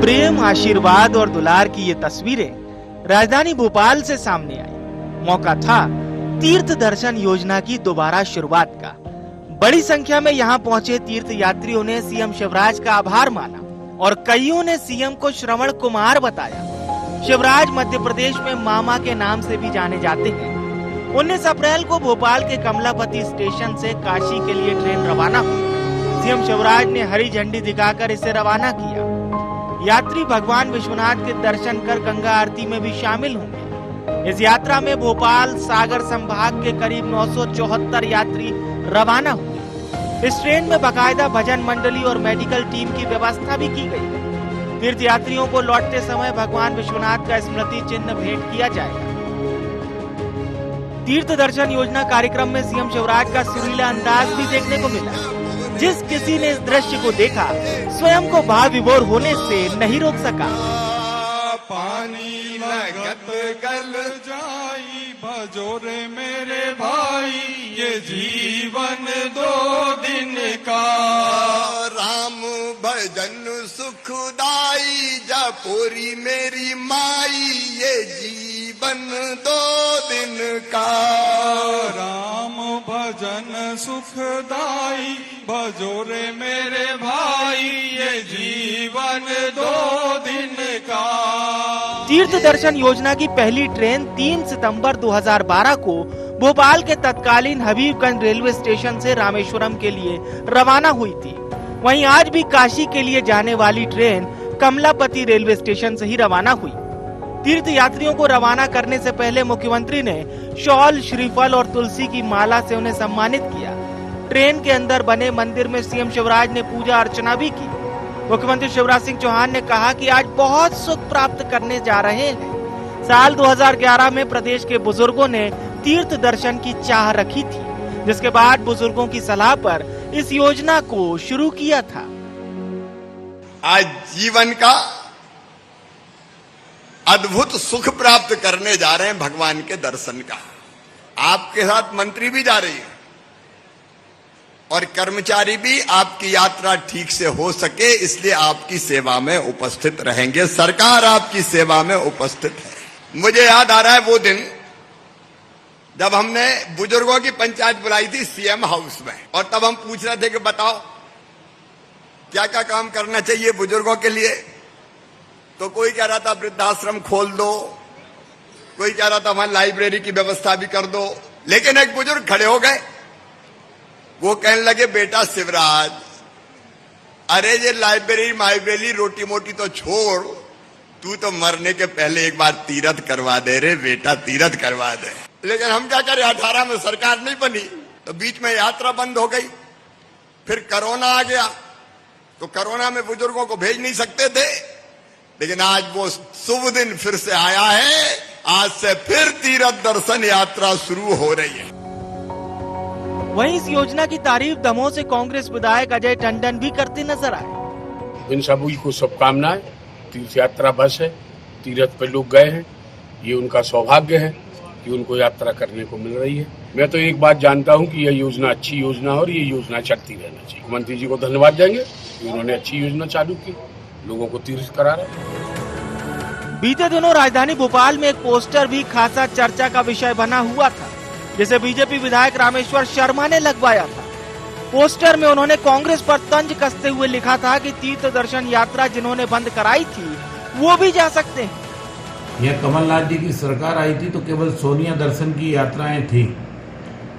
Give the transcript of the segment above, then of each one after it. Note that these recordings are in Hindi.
प्रेम, आशीर्वाद और दुलार की ये तस्वीरें राजधानी भोपाल से सामने आई। मौका था तीर्थ दर्शन योजना की दोबारा शुरुआत का। बड़ी संख्या में यहाँ पहुंचे तीर्थ यात्रियों ने सीएम शिवराज का आभार माना और कईयों ने सीएम को श्रवण कुमार बताया। शिवराज मध्य प्रदेश में मामा के नाम से भी जाने जाते हैं। 19 अप्रैल को भोपाल के कमलापति स्टेशन से काशी के लिए ट्रेन रवाना हुई। सीएम शिवराज ने हरी झंडी दिखाकर इसे रवाना किया। यात्री भगवान विश्वनाथ के दर्शन कर गंगा आरती में भी शामिल होंगे। इस यात्रा में भोपाल सागर संभाग के करीब 974 यात्री रवाना हुए। इस ट्रेन में बाकायदा भजन मंडली और मेडिकल टीम की व्यवस्था भी की गई है। तीर्थ यात्रियों को लौटते समय भगवान विश्वनाथ का स्मृति चिन्ह भेंट किया जाएगा। तीर्थ दर्शन योजना कार्यक्रम में सीएम शिवराज का सुरीला अंदाज भी देखने को मिला। जिस किसी ने इस दृश्य को देखा स्वयं को भाव विभोर होने से नहीं रोक सका। पानी लगत गल जाई भजोरे मेरे भाई, ये जीवन 2 दिन का। राम भजन सुखदाई जपोरी मेरी माई, ये जीवन 2 दिन का। राम भजन सुखदाई भजोरे मेरे भाई, ये जीवन 2 दिन का। तीर्थ दर्शन योजना की पहली ट्रेन 3 सितंबर 2012 को भोपाल के तत्कालीन हबीबगंज रेलवे स्टेशन से रामेश्वरम के लिए रवाना हुई थी। वहीं आज भी काशी के लिए जाने वाली ट्रेन कमलापति रेलवे स्टेशन से ही रवाना हुई। तीर्थ यात्रियों को रवाना करने से पहले मुख्यमंत्री ने शॉल, श्रीफल और तुलसी की माला से उन्हें सम्मानित किया। ट्रेन के अंदर बने मंदिर में सीएम शिवराज ने पूजा अर्चना भी की। मुख्यमंत्री शिवराज सिंह चौहान ने कहा कि आज बहुत सुख प्राप्त करने जा रहे हैं। साल 2011 में प्रदेश के बुजुर्गों ने तीर्थ दर्शन की चाह रखी थी, जिसके बाद बुजुर्गों की सलाह पर इस योजना को शुरू किया था। आज जीवन का अद्भुत सुख प्राप्त करने जा रहे हैं भगवान के दर्शन का। आपके साथ मंत्री भी जा रही है और कर्मचारी भी। आपकी यात्रा ठीक से हो सके इसलिए आपकी सेवा में उपस्थित रहेंगे। सरकार आपकी सेवा में उपस्थित है। मुझे याद आ रहा है वो दिन जब हमने बुजुर्गों की पंचायत बुलाई थी सीएम हाउस में, और तब हम पूछ रहे थे कि बताओ क्या क्या काम करना चाहिए बुजुर्गों के लिए। तो कोई कह रहा था वृद्धाश्रम खोल दो, कोई कह रहा था वहां लाइब्रेरी की व्यवस्था भी कर दो। लेकिन एक बुजुर्ग खड़े हो गए, वो कहने लगे बेटा शिवराज, अरे ये लाइब्रेरी रोटी मोटी तो छोड़, तू तो मरने के पहले एक बार तीर्थ करवा दे रे बेटा, तीर्थ करवा दे। लेकिन हम क्या करें, 18 में सरकार नहीं बनी तो बीच में यात्रा बंद हो गई। फिर कोरोना आ गया तो कोरोना में बुजुर्गों को भेज नहीं सकते थे। लेकिन आज वो शुभ दिन फिर से आया है। आज से फिर तीर्थ दर्शन यात्रा शुरू हो रही है। वहीं इस योजना की तारीफ दमोह से कांग्रेस विधायक अजय टंडन भी करते नजर आए। इन सभी को शुभकामनाएं। तीर्थ यात्रा बस है, तीर्थ पे लोग गए हैं, ये उनका सौभाग्य है कि उनको यात्रा करने को मिल रही है। मैं तो एक बात जानता हूं कि यह योजना अच्छी योजना है और ये योजना चलती रहना चाहिए। मुख्यमंत्री जी को धन्यवाद देंगे कि उन्होंने अच्छी योजना चालू की, लोगों को तीर्थ करा रहे। बीते दिनों राजधानी भोपाल में एक पोस्टर भी खासा चर्चा का विषय बना हुआ था, जिसे बीजेपी विधायक रामेश्वर शर्मा ने लगवाया था। पोस्टर में उन्होंने कांग्रेस पर तंज कसते हुए लिखा था कि तीर्थ दर्शन यात्रा जिन्होंने बंद कराई थी वो भी जा सकते हैं। यह कमलनाथ जी की सरकार आई थी तो केवल सोनिया दर्शन की यात्राएं थी,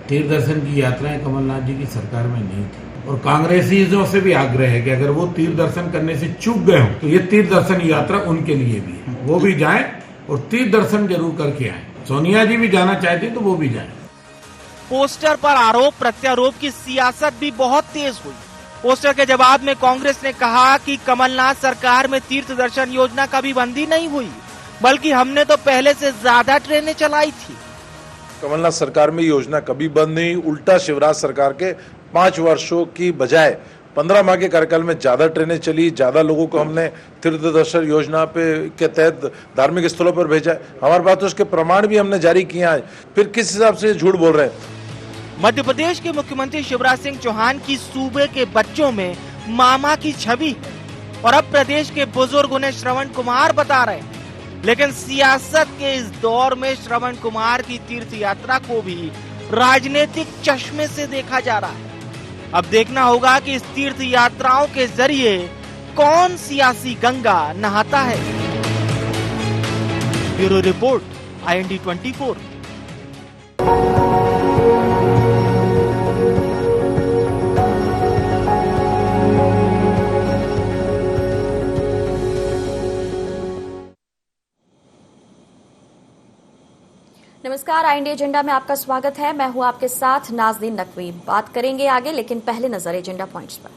तीर्थ दर्शन की यात्राएं कमलनाथ जी की सरकार में नहीं थी। और कांग्रेसियों से भी आग्रह है कि अगर वो तीर्थ दर्शन करने से चूक गए हो तो ये तीर्थ दर्शन यात्रा उनके लिए भी है, वो भी जाएं और तीर्थ दर्शन जरूर करके आए। सोनिया जी भी जाना चाहती तो वो भी जाए। पोस्टर पर आरोप प्रत्यारोप की सियासत भी बहुत तेज हुई। पोस्टर के जवाब में कांग्रेस ने कहा कि कमलनाथ सरकार में तीर्थ दर्शन योजना कभी बंदी नहीं हुई, बल्कि हमने तो पहले से ज्यादा ट्रेनें चलाई थी। कमलनाथ सरकार में योजना कभी बंद नहीं, उल्टा शिवराज सरकार के 5 वर्षों की बजाय 15 माह के कार्यकाल में ज्यादा ट्रेनें चली, ज्यादा लोगों को हमने तीर्थ दर्शन योजना के तहत धार्मिक स्थलों पर भेजा। हमारे पास तो उसके प्रमाण भी हमने जारी किए हैं। फिर किस हिसाब से झूठ बोल रहे हैं? मध्य प्रदेश के मुख्यमंत्री शिवराज सिंह चौहान की सूबे के बच्चों में मामा की छवि है। और अब प्रदेश के बुजुर्ग उन्हें श्रवण कुमार बता रहे हैं। लेकिन सियासत के इस दौर में श्रवण कुमार की तीर्थ यात्रा को भी राजनीतिक चश्मे से देखा जा रहा है। अब देखना होगा कि इस तीर्थ यात्राओं के जरिए कौन सियासी गंगा नहाता है। Bureau report, IND 24। नमस्कार, IND एजेंडा में आपका स्वागत है। मैं हूं आपके साथ नाज़नीन नकवी। बात करेंगे आगे, लेकिन पहले नजर एजेंडा पॉइंट्स पर।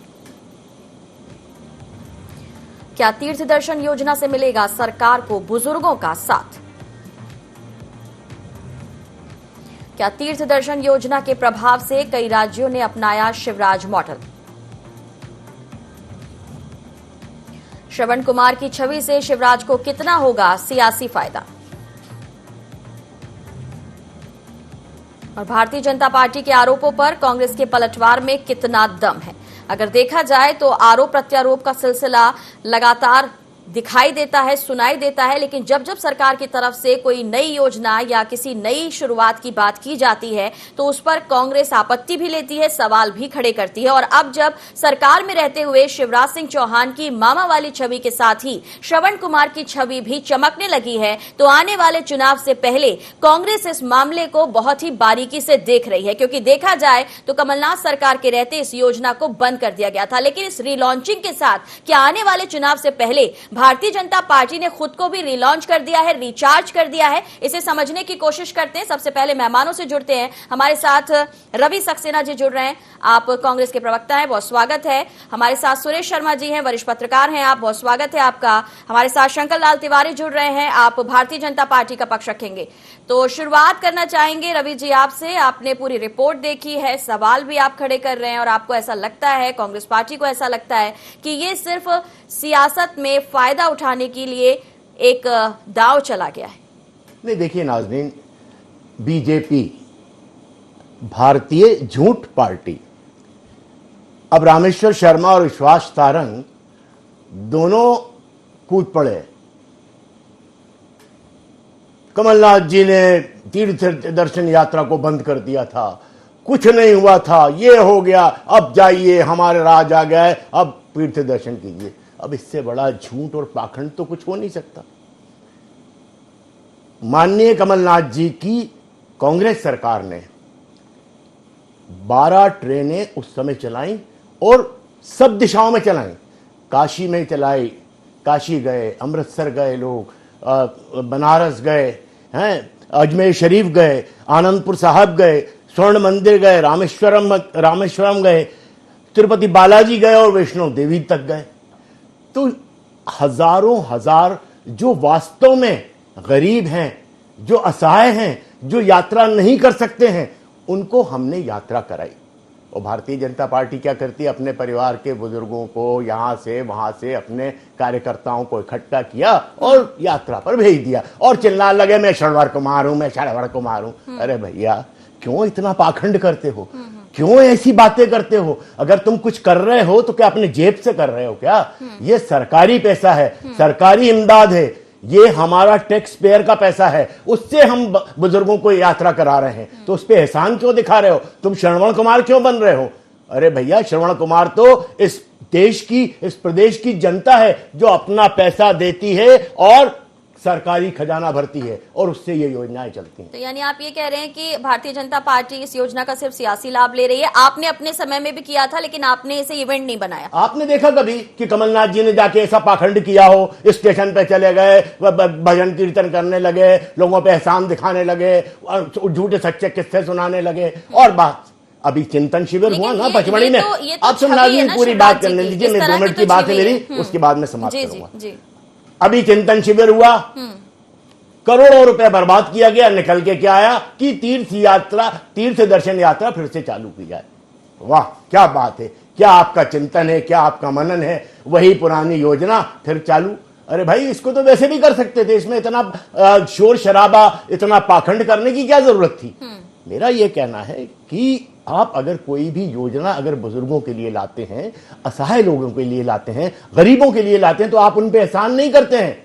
क्या तीर्थ दर्शन योजना से मिलेगा सरकार को बुजुर्गों का साथ? क्या तीर्थ दर्शन योजना के प्रभाव से कई राज्यों ने अपनाया शिवराज मॉडल? श्रवण कुमार की छवि से शिवराज को कितना होगा सियासी फायदा? और भारतीय जनता पार्टी के आरोपों पर कांग्रेस के पलटवार में कितना दम है? अगर देखा जाए तो आरोप प्रत्यारोप का सिलसिला लगातार दिखाई देता है, सुनाई देता है, लेकिन जब जब सरकार की तरफ से कोई नई योजना या किसी नई शुरुआत की बात की जाती है तो उस पर कांग्रेस आपत्ति भी लेती है, सवाल भी खड़े करती है। और अब जब सरकार में रहते हुए शिवराज सिंह चौहान की मामा वाली छवि के साथ ही श्रवण कुमार की छवि भी चमकने लगी है, तो आने वाले चुनाव से पहले कांग्रेस इस मामले को बहुत ही बारीकी से देख रही है। क्योंकि देखा जाए तो कमलनाथ सरकार के रहते इस योजना को बंद कर दिया गया था, लेकिन इस रिलॉन्चिंग के साथ क्या आने वाले चुनाव से पहले भारतीय जनता पार्टी ने खुद को भी रिलॉन्च कर दिया है, रिचार्ज कर दिया है? इसे समझने की कोशिश करते हैं। सबसे पहले मेहमानों से जुड़ते हैं। हमारे साथ रवि सक्सेना जी जुड़ रहे हैं, आप कांग्रेस के प्रवक्ता हैं, बहुत स्वागत है। हमारे साथ सुरेश शर्मा जी हैं, वरिष्ठ पत्रकार हैं, आप, बहुत स्वागत है आपका। हमारे साथ शंकर लाल तिवारी जुड़ रहे हैं, आप भारतीय जनता पार्टी का पक्ष रखेंगे। तो शुरुआत करना चाहेंगे रवि जी आपसे। आपने पूरी रिपोर्ट देखी है, सवाल भी आप खड़े कर रहे हैं और आपको ऐसा लगता है, कांग्रेस पार्टी को ऐसा लगता है कि ये सिर्फ सियासत में फायदा उठाने के लिए एक दांव चला गया है? नहीं, देखिए नाज़नीन, बीजेपी भारतीय झूठ पार्टी, अब रामेश्वर शर्मा और विश्वास सारंग दोनों कूद पड़े। कमलनाथ जी ने तीर्थ दर्शन यात्रा को बंद कर दिया था, कुछ नहीं हुआ था, ये हो गया, अब जाइए हमारे राज आ गया है, अब तीर्थ दर्शन कीजिए। अब इससे बड़ा झूठ और पाखंड तो कुछ हो नहीं सकता। माननीय कमलनाथ जी की कांग्रेस सरकार ने 12 ट्रेनें उस समय चलाई और सब दिशाओं में चलाई। काशी में चलाई, काशी गए, अमृतसर गए लोग, बनारस गए हैं, अजमेर शरीफ गए, आनंदपुर साहब गए, स्वर्ण मंदिर गए, रामेश्वरम गए, तिरुपति बालाजी गए और वैष्णो देवी तक गए। तो हजारों हजार जो वास्तव में गरीब हैं, जो असहाय हैं, जो यात्रा नहीं कर सकते हैं, उनको हमने यात्रा कराई। और भारतीय जनता पार्टी क्या करती है? अपने परिवार के बुजुर्गों को यहाँ से वहां से अपने कार्यकर्ताओं को इकट्ठा किया और यात्रा पर भेज दिया और चिल्लाने लगे मैं श्रवण कुमार हूं, मैं श्रवण कुमार हूं। अरे भैया, क्यों इतना पाखंड करते हो? क्यों ऐसी बातें करते हो? अगर तुम कुछ कर रहे हो तो क्या अपने जेब से कर रहे हो क्या? ये सरकारी पैसा है, सरकारी इमदाद है, ये हमारा टैक्स पेयर का पैसा है, उससे हम बुजुर्गों को यात्रा करा रहे हैं, तो उस पर एहसान क्यों दिखा रहे हो? तुम श्रवण कुमार क्यों बन रहे हो? अरे भैया, श्रवण कुमार तो इस देश की, इस प्रदेश की जनता है जो अपना पैसा देती है और सरकारी खजाना भरती है और उससे ये योजनाएं चलती हैं। तो यानी आप ये कह रहे हैं कि भारतीय जनता पार्टी इस योजना का सिर्फ सियासी लाभ ले रही है। आपने अपने समय में भी किया था, लेकिन आपने इसे इवेंट नहीं बनाया। आपने देखा कभी कि कमलनाथ जी ने जाके ऐसा पाखंड किया हो? स्टेशन पे चले गए, भजन कीर्तन करने लगे, लोगों पे एहसान दिखाने लगे और झूठे सच्चे किस्से सुनाने लगे। और बात अभी चिंतन शिविर हुआ ना पचमढ़ी में, अब सुनाइए पूरी बात करने दीजिए, मैं 2 मिनट की बात है मेरी, उसके बाद में समाप्त करूंगा। अभी चिंतन शिविर हुआ, करोड़ों रुपए बर्बाद किया गया, निकल के क्या आया कि तीर्थ दर्शन यात्रा फिर से चालू की जाए। वाह, क्या बात है! क्या आपका चिंतन है, क्या आपका मनन है? वही पुरानी योजना फिर चालू। अरे भाई, इसको तो वैसे भी कर सकते थे, इसमें इतना शोर शराबा, इतना पाखंड करने की क्या जरूरत थी? मेरा यह कहना है कि आप अगर कोई भी योजना अगर बुजुर्गों के लिए लाते हैं, असहाय लोगों के लिए लाते हैं, गरीबों के लिए लाते हैं, तो आप उन पे एहसान नहीं करते हैं।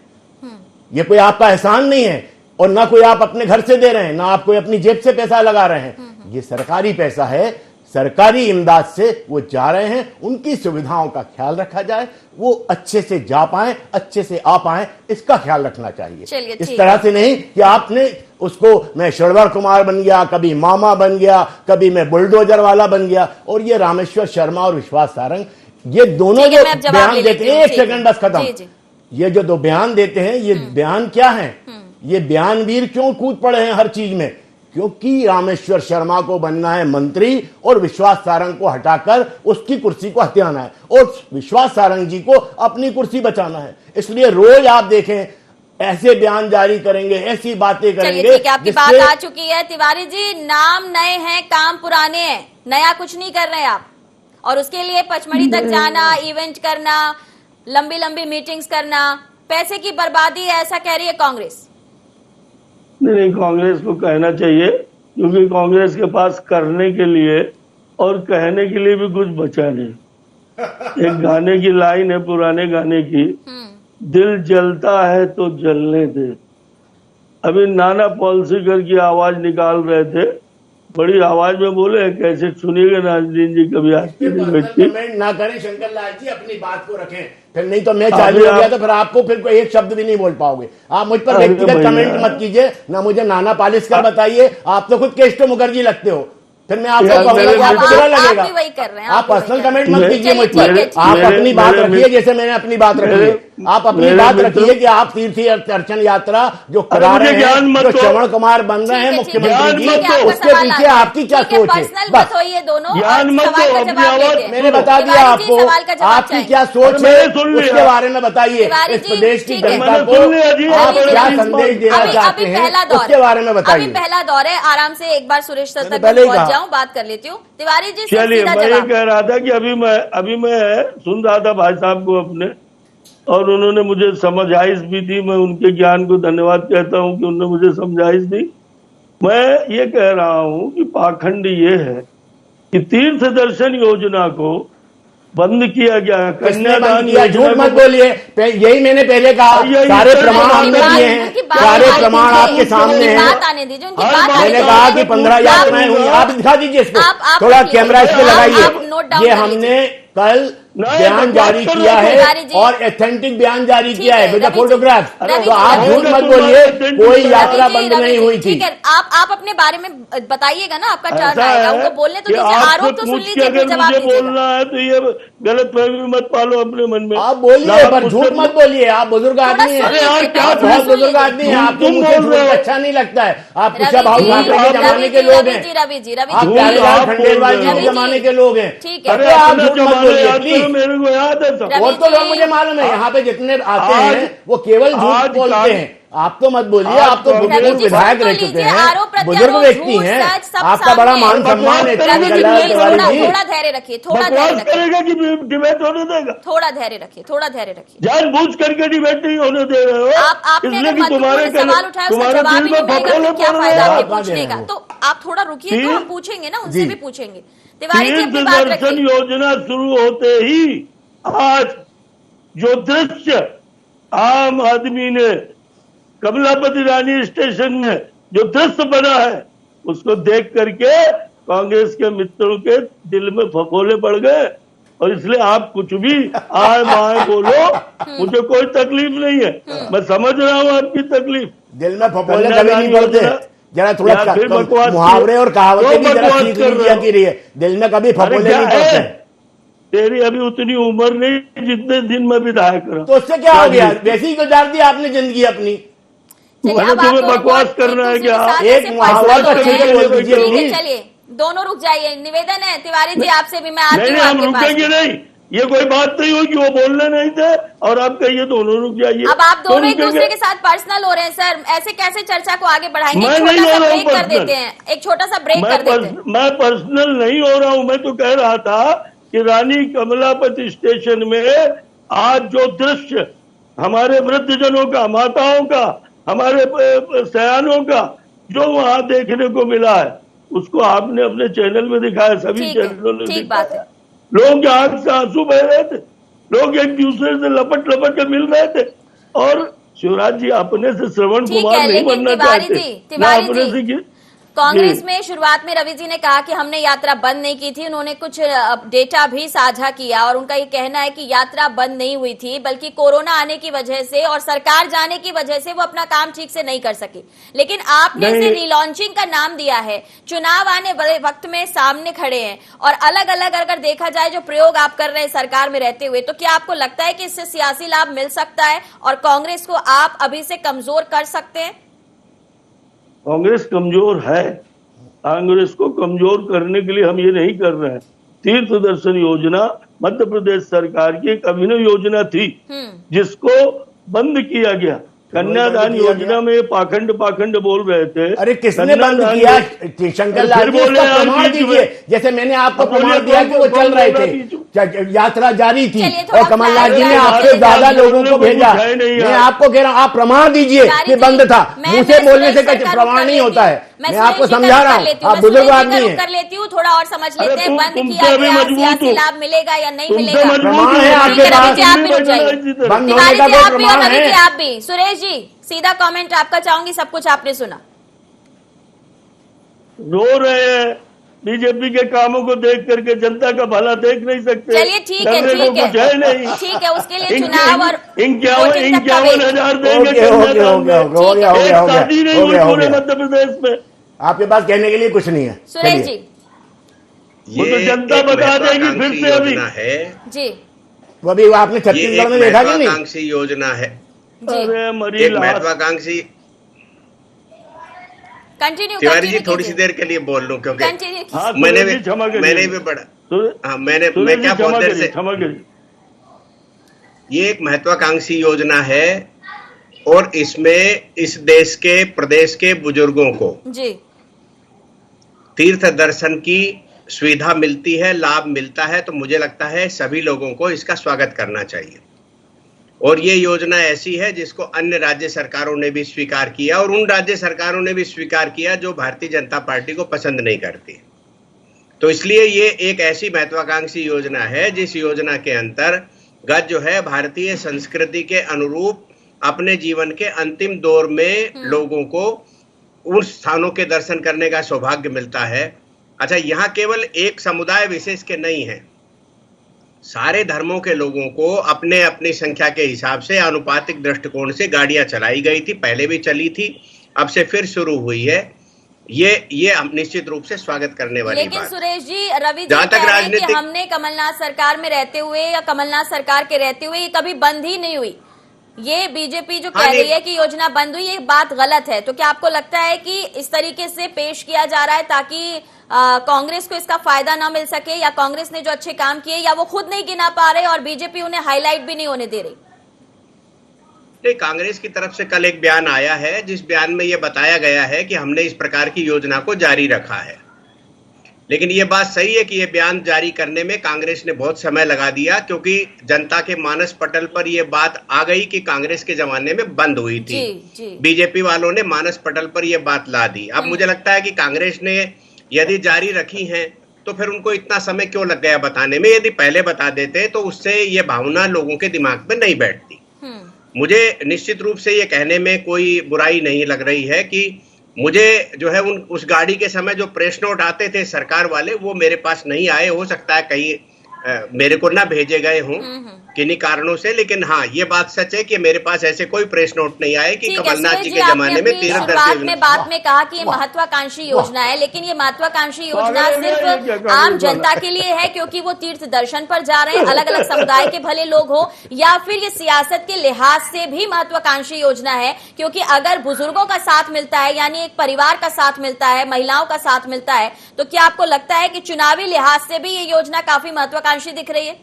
ये कोई आपका एहसान नहीं है, और ना कोई आप अपने घर से दे रहे हैं, ना आप कोई अपनी जेब से पैसा लगा रहे हैं। ये सरकारी पैसा है, सरकारी इमदाद से वो जा रहे हैं। उनकी सुविधाओं का ख्याल रखा जाए, वो अच्छे से जा पाए, अच्छे से आ पाए, इसका ख्याल रखना चाहिए। इस तरह से नहीं कि आपने उसको, मैं श्रवण कुमार बन गया, कभी मामा बन गया, कभी मैं बुलडोजर वाला बन गया। और ये रामेश्वर शर्मा और विश्वास सारंग, ये दोनों जो बयान देते हैं, 1 सेकंड बस खत्म, ये जो 2 बयान देते हैं, ये बयान क्या है? ये बयानवीर क्यों कूद पड़े हैं हर चीज में? क्योंकि रामेश्वर शर्मा को बनना है मंत्री और विश्वास सारंग को हटाकर उसकी कुर्सी को हथियाना है, और विश्वास सारंग जी को अपनी कुर्सी बचाना है। इसलिए रोज आप देखें ऐसे बयान जारी करेंगे, ऐसी बातें करेंगे। ठीक है, आपकी बात आ चुकी है तिवारी जी। नाम नए हैं, काम पुराने हैं, नया कुछ नहीं कर रहे हैं आप। और उसके लिए पचमढ़ी तक जाना, इवेंट करना, लंबी लंबी मीटिंग्स करना, पैसे की बर्बादी है, ऐसा कह रही है कांग्रेस। नहीं, कांग्रेस को कहना चाहिए, क्योंकि कांग्रेस के पास करने के लिए और कहने के लिए भी कुछ बचा नहीं। एक गाने की लाइन है, पुराने गाने की, दिल जलता है तो जलने दे। अभी नाना पॉलिसीकर की आवाज निकाल रहे थे, बड़ी आवाज में बोले, कैसे सुनिएगा नाजरीन जी कभी आज की कमेंट ना करें शंकर लाल जी, अपनी बात को रखें, फिर नहीं तो मैं चालू हो गया तो फिर आपको फिर कोई एक शब्द भी नहीं बोल पाओगे। आप मुझ पर व्यक्तिगत कमेंट मत कीजिए, ना मुझे नाना पालिस्कर बताइए। आप तो खुद केस्टो मुखर्जी लगते हो, फिर मैं आपको कहूंगा, आपको बुरा लगेगा। आप पर्सनल कमेंट मत कीजिए मुझ पर, आप अपनी बात रखिए जैसे मैंने अपनी बात रखी है। आप अपनी बात रखिए कि आप तीर्थ दर्शन यात्रा जो करा रहे हैं, जो श्रवण कुमार बन रहे हैं मुख्यमंत्री जी, उसके पीछे आपकी क्या सोच है? बस मैंने बता दिया आपको, आपकी क्या सोच है उसके बारे में बताइए। इस प्रदेश की जनता को आप क्या संदेश देना चाहते हैं उसके बारे में बताइए। पहला दौर है, आराम से एक बार सुरेश सर तक पहुंच जाऊं, बात कर लेती हूँ। तिवारी जी चलिए, मैं ये कह रहा था कि अभी मैं सुन रहा था भाई साहब को अपने, और उन्होंने मुझे समझाइश भी दी। मैं उनके ज्ञान को धन्यवाद कहता हूं कि उन्होंने मुझे समझाइश दी। मैं ये कह रहा हूं कि पाखंड ये है कि तीर्थ दर्शन योजना को बंद किया गया, कन्यादान योजना। झूठ मत बोलिए, यही मैंने पहले कहा, सारे प्रमाण हमने दिए हैं, सारे प्रमाण आपके सामने हैं। मैंने कहा कि 15 यात्राएं हुई, आप दिखा दीजिए इसको, थोड़ा कैमरा इस पे लगाइए। ये हमने कल बयान जारी किया है और एथेंटिक बयान जारी किया है विद फोटोग्राफ। तो आप झूठ मत बोलिए, कोई यात्रा बंद नहीं हुई थी। ठीक है, आप अपने बारे में बताइएगा ना, आपका टर्न आएगा, उनको बोलने तो दीजिए, आरोप तो सुन लीजिए, फिर जवाब दीजिएगा। बोलना है तो ये गलत फहमी मत पालो अपने मन में। आप बोलिए पर झूठ मत बोलिए, आप बुजुर्ग आदमी हैं, बहुत बुजुर्ग आदमी हैं, आपको मुझे झूठ अच्छा नहीं लगता है। आप कुशाभाऊ ठाकरे के जमाने के लोग हैं, आप प्यारेलाल खंडेलवाल जी के जमाने के लोग हैं। ठीक है, आप झूठ मत बोलिए प्लीज। मेरे को याद है सब, और तो लोग मुझे मालूम है, यहाँ पे जितने आते हैं वो केवल झूठ बोलते हैं। आप तो मत बोलिए, आप तो बुजुर्ग विधायक रह चुके हैं, बुजुर्ग व्यक्ति हैं, आपका बड़ा मान सम्मान है। थोड़ा धैर्य रखिए, थोड़ा धैर्य करेगा कि डिबेट होने देगा? थोड़ा धैर्य रखिए, थोड़ा धैर्य रखिए। जानबूझ करके डिबेट नहीं होने दे रहे हो, आपने तुम्हारे सवाल उठाया, उसका जवाब ही नहीं मिलेगा, क्या फायदा आपके पूछने का? तो आप थोड़ा रुकिए, तो हम पूछेंगे ना, उनसे भी पूछेंगे। तिवारी जी अपनी बात रखिए। दर्शन योजना शुरू होते ही आज जो दृश्य आम आदमी ने कमलापति रानी स्टेशन में जो दृश्य बना है, उसको देख करके कांग्रेस के मित्रों के दिल में फफोले पड़ गए। और इसलिए आप कुछ भी आए माए बोलो, मुझे कोई तकलीफ नहीं है, मैं समझ रहा हूँ आपकी तकलीफ। दिल में फफोले कभी नहीं पड़ते, जरा थोड़ा मुहावरे और कहावतें भी जरा सीख लीजिए। दिल में कभी फफोले नहीं पड़ते। तेरी अभी उतनी उम्र नहीं जितने दिन में विधायक रहा, तो उससे क्या हो गया? वैसे ही गुजार दी आपने जिंदगी अपनी। तुम्हें बकवास करना है क्या? एक मुहावरा तो अच्छे से बोल दीजिए। चलिए दोनों रुक जाइए, निवेदन है तिवारी जी आपसे भी, मैं आती हूँ हम रुकेंगे नहीं, ये कोई बात नहीं होगी, वो बोलने नहीं थे और आप कहिए दोनों रुक जाइए। अब आप दोनों एक दूसरे के साथ पर्सनल हो रहे हैं सर, ऐसे कैसे चर्चा को आगे बढ़ाएंगे? एक छोटा सा ब्रेक कर देते हैं, एक छोटा सा ब्रेक कर देते हैं। मैं पर्सनल नहीं हो रहा हूँ, मैं तो कह रहा था कि रानी कमलापति स्टेशन में आज जो दृश्य हमारे वृद्धजनों का, माताओं का, हमारे सयानों का जो वहां देखने को मिला है, उसको आपने अपने चैनल में दिखाया, सभी चैनलों ने ठीक बात है। लोग के आंख से आंसू बह रहे थे, लोग एक दूसरे से लपट लपट के मिल रहे थे। और शिवराज जी अपने से श्रवण कुमार नहीं बनना चाहते, ना अपने से कांग्रेस में शुरुआत में रवि जी ने कहा कि हमने यात्रा बंद नहीं की थी। उन्होंने कुछ डेटा भी साझा किया और उनका ये कहना है कि यात्रा बंद नहीं हुई थी, बल्कि कोरोना आने की वजह से और सरकार जाने की वजह से वो अपना काम ठीक से नहीं कर सकी। लेकिन आपने इसे रिलॉन्चिंग का नाम दिया है। चुनाव आने वाले वक्त में सामने खड़े हैं और अलग अलग अगर देखा जाए जो प्रयोग आप कर रहे हैं सरकार में रहते हुए, तो क्या आपको लगता है कि इससे सियासी लाभ मिल सकता है और कांग्रेस को आप अभी से कमजोर कर सकते हैं? कांग्रेस कमजोर है। कांग्रेस को कमजोर करने के लिए हम ये नहीं कर रहे हैं। तीर्थ दर्शन योजना मध्य प्रदेश सरकार की एक अभिनव योजना थी जिसको बंद किया गया। कन्यादान योजना में पाखंड बोल रहे थे। अरे किसने बंद किया? शंकर लाल जी, इसका प्रमाण दीजिए। जैसे मैंने आपको प्रमाण दिया कि वो चल रहे थे, यात्रा जारी थी और कमलनाथ जी ने आपसे ज्यादा लोगों को भेजा। मैं आपको कह रहा हूँ, आप प्रमाण दीजिए कि बंद था। मुंह से बोलने से कुछ प्रमाण नहीं होता है। मैं आपको समझा रहा हूँ, आप बुजुर्ग आदमी हैं। कर लेती हूँ, थोड़ा और समझ लेते हैं। बंद किया गया, सियासी लाभ मिलेगा या नहीं मिलेगा? प्रमाण है आपके पास? बंद होने का कोई प्रमाण है? आप भी सुरेश जी, सीधा कमेंट आपका चाहूंगी। सब कुछ आपने सुना। रो रहे हैं बीजेपी के कामों को देख करके, जनता का भला देख नहीं सकते। चलिए ठीक है, ठीक है। उसके लिए चुनाव और 51,000 देंगे। पूरे मध्य प्रदेश में आपके पास कहने के लिए कुछ नहीं है। सुरेश जी, वो तो जनता बता देगी फिर से। अभी जी वो भी आपने छत्तीसगढ़ में देखा कि नहीं? योजना है, एक महत्वाकांक्षी। कंटिन्यू तिवारी जी थोड़ी सी देर के लिए बोल लूं क्योंकि मैंने भी बड़ा मैं क्या बहुत देर से। ये एक महत्वाकांक्षी योजना है और इसमें इस देश के प्रदेश के बुजुर्गों को जी तीर्थ दर्शन की सुविधा मिलती है, लाभ मिलता है। तो मुझे लगता है सभी लोगों को इसका स्वागत करना चाहिए। और ये योजना ऐसी है जिसको अन्य राज्य सरकारों ने भी स्वीकार किया और उन राज्य सरकारों ने भी स्वीकार किया जो भारतीय जनता पार्टी को पसंद नहीं करती। तो इसलिए ये एक ऐसी महत्वाकांक्षी योजना है जिस योजना के अंतर्गत जो है भारतीय संस्कृति के अनुरूप अपने जीवन के अंतिम दौर में लोगों को उन स्थानों के दर्शन करने का सौभाग्य मिलता है। अच्छा, यहाँ केवल एक समुदाय विशेष के नहीं है, सारे धर्मों के लोगों को अपने अपनी संख्या के हिसाब से आनुपातिक दृष्टिकोण से गाड़ियां चलाई गई थी, पहले भी चली थी, अब से फिर शुरू हुई है। ये हम निश्चित रूप से स्वागत करने वाली बात। लेकिन सुरेश जी, रवि जी कह रहे हैं कि हमने कमलनाथ सरकार में रहते हुए या कमलनाथ सरकार के रहते हुए ये कभी बंद ही नहीं हुई। ये बीजेपी जो कह रही है कि योजना बंद हुई, ये बात गलत है। तो क्या आपको लगता है कि इस तरीके से पेश किया जा रहा है ताकि कांग्रेस को इसका फायदा ना मिल सके, या कांग्रेस ने जो अच्छे काम किए या वो खुद नहीं गिना पा रहे और बीजेपी उन्हें हाईलाइट भी नहीं होने दे रही? कांग्रेस की तरफ से कल एक बयान आया है जिस बयान में यह बताया गया है कि हमने इस प्रकार की योजना को जारी रखा है। लेकिन ये बात सही है कि ये बयान जारी करने में कांग्रेस ने बहुत समय लगा दिया, क्योंकि जनता के मानस पटल पर यह बात आ गई कि कांग्रेस के जमाने में बंद हुई थी। बीजेपी वालों ने मानस पटल पर यह बात ला दी। अब मुझे लगता है कि कांग्रेस ने यदि जारी रखी है तो फिर उनको इतना समय क्यों लग गया बताने में? यदि पहले बता देते तो उससे ये भावना लोगों के दिमाग में नहीं बैठती। मुझे निश्चित रूप से ये कहने में कोई बुराई नहीं लग रही है कि मुझे जो है उस गाड़ी के समय जो प्रेस नोट आते थे सरकार वाले, वो मेरे पास नहीं आए। हो सकता है कहीं मेरे को ना भेजे गए हों किन्हीं कारणों से, लेकिन हाँ ये बात सच है कि मेरे पास ऐसे कोई प्रेस नोट नहीं आए कि कमलनाथ जी के जमाने में तीर्थ दर्शन। बात में कहा कि ये महत्वाकांक्षी योजना है, लेकिन ये महत्वाकांक्षी योजना सिर्फ आम जनता के लिए है क्योंकि वो तीर्थ दर्शन पर जा रहे हैं, अलग अलग समुदाय के भले लोग हो, या फिर ये सियासत के लिहाज से भी महत्वाकांक्षी योजना है क्योंकि अगर बुजुर्गों का साथ मिलता है, यानी एक परिवार का साथ मिलता है, महिलाओं का साथ मिलता है, तो क्या आपको लगता है कि चुनावी लिहाज से भी ये योजना काफी महत्वाकांक्षी दिख रही है?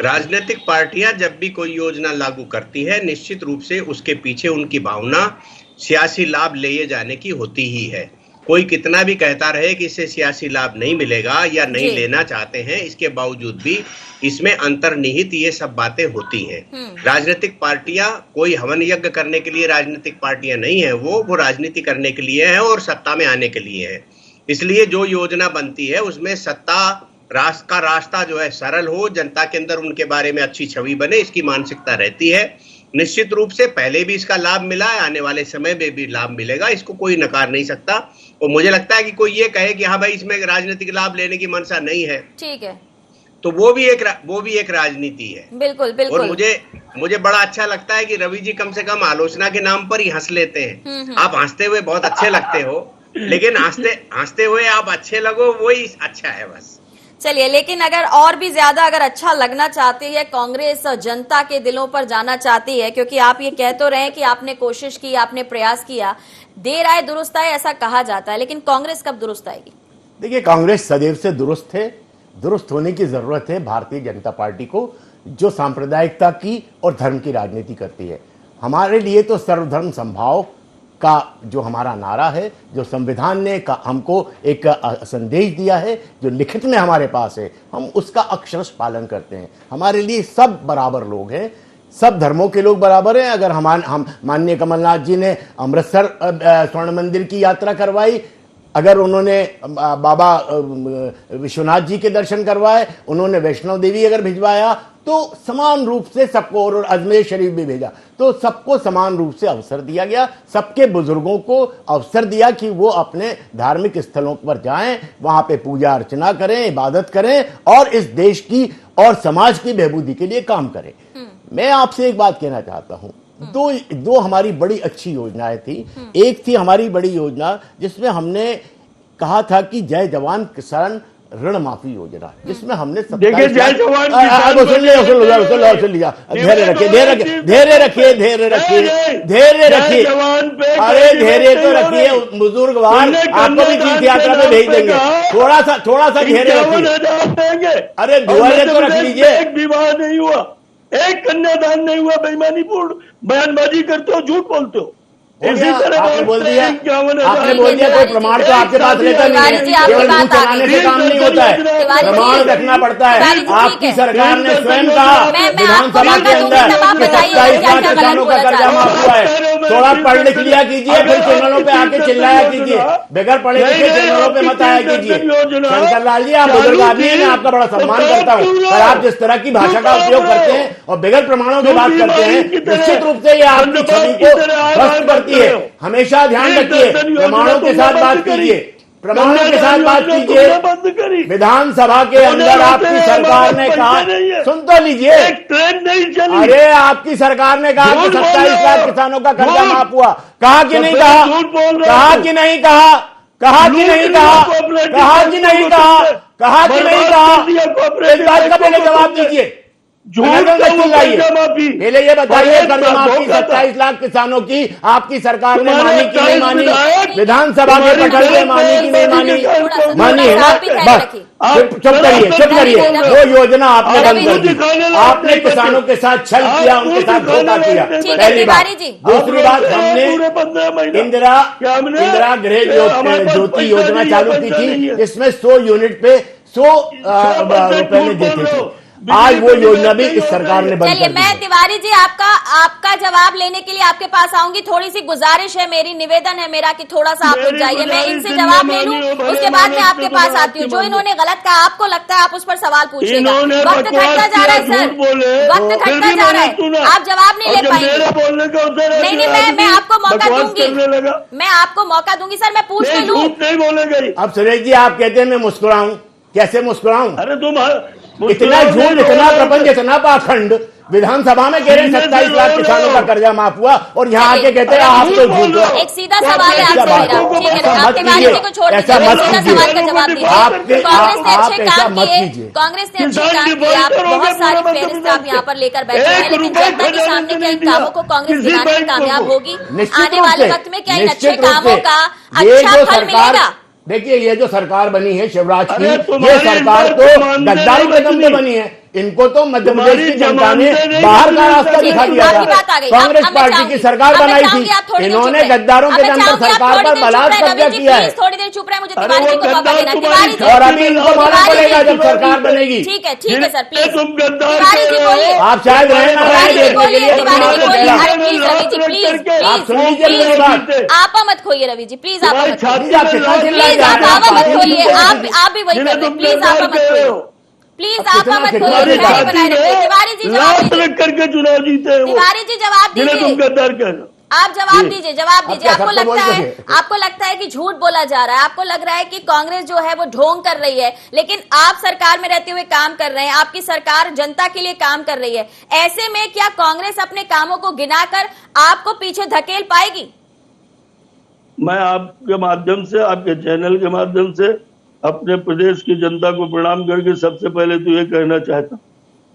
राजनीतिक पार्टियां जब भी कोई योजना लागू करती है, निश्चित रूप से उसके पीछे उनकी भावना सियासी लाभ ले जाने की होती ही है। कोई कितना भी कहता रहे कि इससे सियासी लाभ नहीं मिलेगा या नहीं लेना चाहते हैं, इसके बावजूद भी इसमें अंतर्निहित ये सब बातें होती हैं। राजनीतिक पार्टियां कोई हवन यज्ञ करने के लिए राजनीतिक पार्टियां नहीं है, वो राजनीति करने के लिए है और सत्ता में आने के लिए है। इसलिए जो योजना बनती है उसमें सत्ता का रास्ता जो है सरल हो, जनता के अंदर उनके बारे में अच्छी छवि बने, इसकी मानसिकता रहती है। निश्चित रूप से पहले भी इसका लाभ मिला है, आने वाले समय में भी लाभ मिलेगा, इसको कोई नकार नहीं सकता। और मुझे लगता है कि कोई ये कहे कि हाँ भाई इसमें राजनीतिक लाभ लेने की मंशा नहीं है, ठीक है, तो वो भी एक राजनीति है। बिल्कुल बिल्कुल। और मुझे बड़ा अच्छा लगता है कि रवि जी कम से कम आलोचना के नाम पर ही हंस लेते हैं। आप हंसते हुए बहुत अच्छे लगते हो, लेकिन हंसते हुए आप अच्छे लगो वही अच्छा है बस। चलिए, लेकिन अगर और भी ज्यादा अगर अच्छा लगना चाहती है कांग्रेस, जनता के दिलों पर जाना चाहती है, क्योंकि आप ये कह तो रहे हैं कि आपने कोशिश की, आपने प्रयास किया, देर आए दुरुस्त आए ऐसा कहा जाता है, लेकिन कांग्रेस कब दुरुस्त आएगी? देखिए, कांग्रेस सदैव से दुरुस्त है, दुरुस्त होने की जरूरत है भारतीय जनता पार्टी को, जो सांप्रदायिकता की और धर्म की राजनीति करती है। हमारे लिए तो सर्वधर्म संभाव का जो हमारा नारा है, जो संविधान ने हमको एक संदेश दिया है, जो लिखित में हमारे पास है, हम उसका अक्षरश पालन करते हैं। हमारे लिए सब बराबर लोग हैं, सब धर्मों के लोग बराबर हैं। अगर हम माननीय कमलनाथ जी ने अमृतसर स्वर्ण मंदिर की यात्रा करवाई, अगर उन्होंने बाबा विश्वनाथ जी के दर्शन करवाए, उन्होंने वैष्णो देवी अगर भिजवाया, तो समान रूप से सबको, और अजमेर शरीफ भी भेजा, तो सबको समान रूप से अवसर दिया गया। सबके बुजुर्गों को अवसर दिया कि वो अपने धार्मिक स्थलों पर जाएं, वहां पे पूजा अर्चना करें, इबादत करें और इस देश की और समाज की बहबूदी के लिए काम करें। मैं आपसे एक बात कहना चाहता हूं, दो हमारी बड़ी अच्छी योजनाएं थी। एक थी हमारी बड़ी योजना जिसमें हमने कहा था कि जय जवान किसान ऋण माफी योजना, जिसमें हमने देखिए जय जवान सुन लिया, धैर्य रखिए, अरे धैर्य तो रखिए बुजुर्गवान, आपको भी तीर्थ यात्रा में भेज देंगे, थोड़ा सा धैर्य रखिए। अरे धैर्य तो रख लीजिए। एक विवाह नहीं हुआ, एक कन्यादान नहीं हुआ, बेईमानीपूर्ण बयानबाजी करते हो, झूठ बोलते हो। इसी तरह आपने बोल दिया कोई प्रमाण तो आपके पास रहता नहीं है, केवल मुंह चलाने से काम नहीं होता है, प्रमाण रखना पड़ता है। आपकी सरकार ने स्वयं कहा विधानसभा के अंदर कि 27 लाख किसानों का कर्जा माफ हुआ है। थोड़ा पढ़ लिख लिया कीजिए, फिर चैनलों पे आके चिल्लाया कीजिए, बगैर पढ़े लिखे चैनलों पे मत आया कीजिए। शंकर लाल जी, आप बुजुर्ग आदमी हैं, मैं आपका बड़ा सम्मान करता हूँ, पर आप जिस तरह की भाषा का उपयोग करते हैं और बगैर प्रमाणों की बात करते हैं, निश्चित रूप से ये आपकी छवि को ध्वस्त करती है। हमेशा ध्यान रखिए, प्रमाणों के साथ बात कीजिए, प्रमाणों के साथ बात कीजिए। विधानसभा के अंदर आपकी सरकार ने कहा, सुन तो लीजिए, ट्रेन नहीं चली। अरे आपकी सरकार ने कहा कि 27 लाख किसानों का कर्जा माफ हुआ, कहा कि नहीं कहा? कहा कि नहीं कहा? कहा कि नहीं कहा? कहा कि नहीं कहा? कहा कि नहीं कहा? इस बात का पहले जवाब दीजिए। पहले ये बताइए, कर्ज माफी 27 लाख किसानों की आपकी सरकार ने मानी कि नहीं मानी? विधानसभा के पटल में मानी कि नहीं मानी? मानी है ना? बस चुप करिए। वो योजना आपने बंद कर दी, आपने किसानों के साथ छल किया, उनके साथ धोखा किया, पहली बात। दूसरी बात, हमने इंदिरा गृह ज्योति योजना चालू की थी, जिसमें 100 यूनिट पे 100 रुपए में देते थे। आज वो योजना भी इस सरकार ने बंद कर दी। चलिए, मैं तिवारी जी आपका जवाब लेने के लिए आपके पास आऊंगी। थोड़ी सी गुजारिश है मेरी, निवेदन है मेरा कि थोड़ा सा आप रुक जाइए, मैं इनसे जवाब ले लूं, उसके बाद मैं आपके पास आती हूँ। जो इन्होंने गलत कहा, आपको लगता है आप उस पर सवाल पूछिएगा। वक्त घटता जा रहा है सर, वक्त घटता जा रहा है, आप जवाब नहीं ले पाएंगे। नहीं, मैं आपको मौका दूंगी, मैं आपको मौका दूंगी सर, मैं पूछ के लूं। अब सुरेश जी, आप कहते हैं मैं मुस्कुराऊं, कैसे मुस्कुराऊं? अरे तुम इतना झूठ, इतना प्रपंच, इतना पाखंड, विधानसभा में कह रहे हैं 27 लाख किसानों का कर्जा माफ हुआ, और यहाँ आके कहते हैं आप तो झूठ। एक सीधा सवाल है आपसे मेरा, ठीक है, आप तिवारी जी को छोड़ दीजिए, सीधा सवाल का जवाब दीजिए। कांग्रेस ने अच्छे काम किए, कांग्रेस ने अच्छे काम किए, आप बहुत सारी फेहरिस्त आप यहाँ पर लेकर बैठे हैं, लेकिन जनता के सामने क्या इन कामों को कांग्रेस गिनाने में कामयाब होगी? आने वाले वक्त में क्या इन अच्छे कामों का अच्छा फल मिलेगा? देखिए, ये जो सरकार बनी है शिवराज की, ये सरकार तो गद्दारी के दम पे बनी है। इनको तो मध्य प्रदेश की जनता ने बाहर का रास्ता दिखा दिया था। कांग्रेस पार्टी की सरकार बनाई थी, इन्होंने गद्दारों के नाम पर सरकार पर बलात्कार कब्जा किया है। थोड़ी देर चुप रहे, मुझे तिवारी जी को मौका देना। तिवारी जी, और अभी इनको मालूम पड़ेगा जब सरकार बनेगी। ठीक है सर, प्लीज तुम गद्दार तिवारी जी बोलिए। आप शायद रहे ना रहे देखने के लिए, तिवारी जी बोलिए। अरे प्लीज रवि जी, प्लीज आप सुन लीजिए मेरी बात। आप मत खोइए रवि जी, प्लीज आप मत खोइए, प्लीज आप कितना चिल्ला प्लीज आप रहे हैं? मत खोइए, आप भी वही कर रहे हैं। प्लीज आप मत खोइए, प्लीज आप मत खोइए, तिवारी बनाए रखिए। तिवारी जी जवाब दीजिए, करके चुनाव जीते हैं वो, तिवारी जी जवाब जिन्हें तुम दीजिए, गद्दार कह रहे हो। आप जवाब दीजिए, जवाब दीजिए। आप आपको लगता है कि झूठ बोला जा रहा है, आपको लग रहा है कि कांग्रेस जो है वो ढोंग कर रही है, लेकिन आप सरकार में रहते हुए काम कर रहे हैं, आपकी सरकार जनता के लिए काम कर रही है। ऐसे में क्या कांग्रेस अपने कामों को गिनाकर आपको पीछे धकेल पाएगी? मैं आपके माध्यम से, आपके चैनल के माध्यम से अपने प्रदेश की जनता को प्रणाम करके सबसे पहले तो ये कहना चाहता हूँ,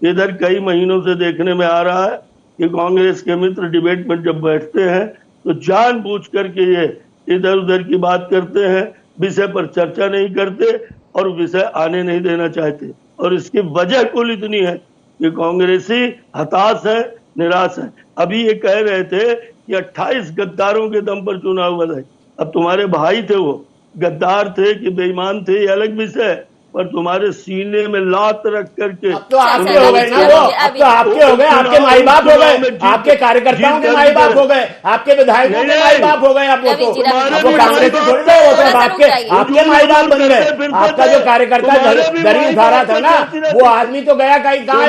इधर कई महीनों से देखने में आ रहा है कि कांग्रेस के मित्र डिबेट में जब बैठते हैं तो जानबूझ करके ये इधर उधर की बात करते हैं, विषय पर चर्चा नहीं करते और विषय आने नहीं देना चाहते। और इसकी वजह कुल इतनी है कि कांग्रेसी हताश है, निराश है। अभी ये कह रहे थे कि 28 गद्दारों के दम पर चुनाव हुआ था। अब तुम्हारे भाई थे, वो गद्दार थे कि बेईमान थे ये अलग विषय है, पर तुम्हारे सीने में लात रख करके अब तो आपके हो गए ना वो, अब तो आपके हो गए, आपके माई बाप हो गए, आपके कार्यकर्ताओं के माई बाप हो गए, आपके विधायकों के माई बाप हो गए। अब वो तो कांग्रेस थोड़ी ना हो गए, आपके माई बाप बन गए। आपका जो कार्यकर्ता दरी उठा रहा था ना, वो आदमी तो गया कहीं कहाँ।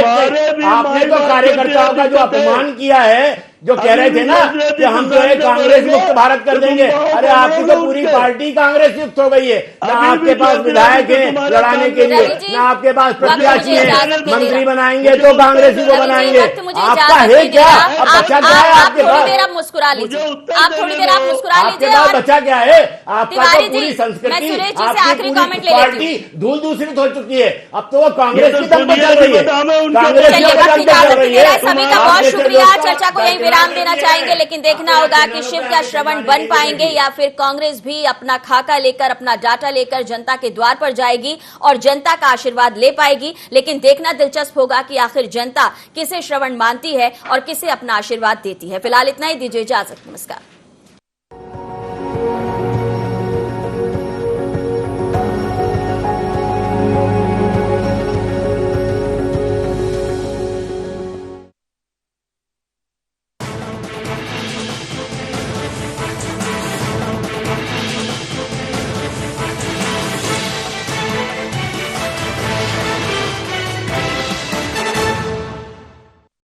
आपने तो कार्यकर्ताओं का जो अपमान किया है, जो कह रहे थे ना कि हम जो है कांग्रेस मुक्त भारत कर देंगे, अरे आपकी तो पूरी पार्टी कांग्रेस युक्त हो गई है। ना आपके पास विधायक है लड़ाने के लिए, ना आपके पास प्रत्याशी है, मंत्री बनाएंगे तो कांग्रेसी को बनाएंगे। आपका है क्या? अब बचा क्या है आपके पास? थोड़ी देर आप मुस्कुरा लीजिए, आप थोड़ी देर आप मुस्कुरा आपके लीजिए। पास बचा क्या है? आपका तो तिवारी पूरी जी, संस्कृति, मैं सुरेश जी से आपकी आखिरी पूरी कमेंट ले लेती पार्टी धूल दूसरित हो चुकी है। अब तो वो कांग्रेस ये की तो दम पर सुनिए, चल रही है, कांग्रेस चलिए, की वक्त दम पर इजाजत चल रही दे रहा है। है। सभी का बहुत शुक्रिया। चर्चा को यही विराम देना चाहेंगे, लेकिन देखना होगा कि शिव क्या श्रवण बन पाएंगे या फिर कांग्रेस भी अपना खाका लेकर, अपना डाटा लेकर जनता के द्वार पर जाएगी और जनता का आशीर्वाद ले पाएगी। लेकिन देखना दिलचस्प होगा कि आखिर जनता किसे श्रवण मानती है और किसे अपना आशीर्वाद देती है। फिलहाल इतना ही, दीजिए इजाजत, नमस्कार।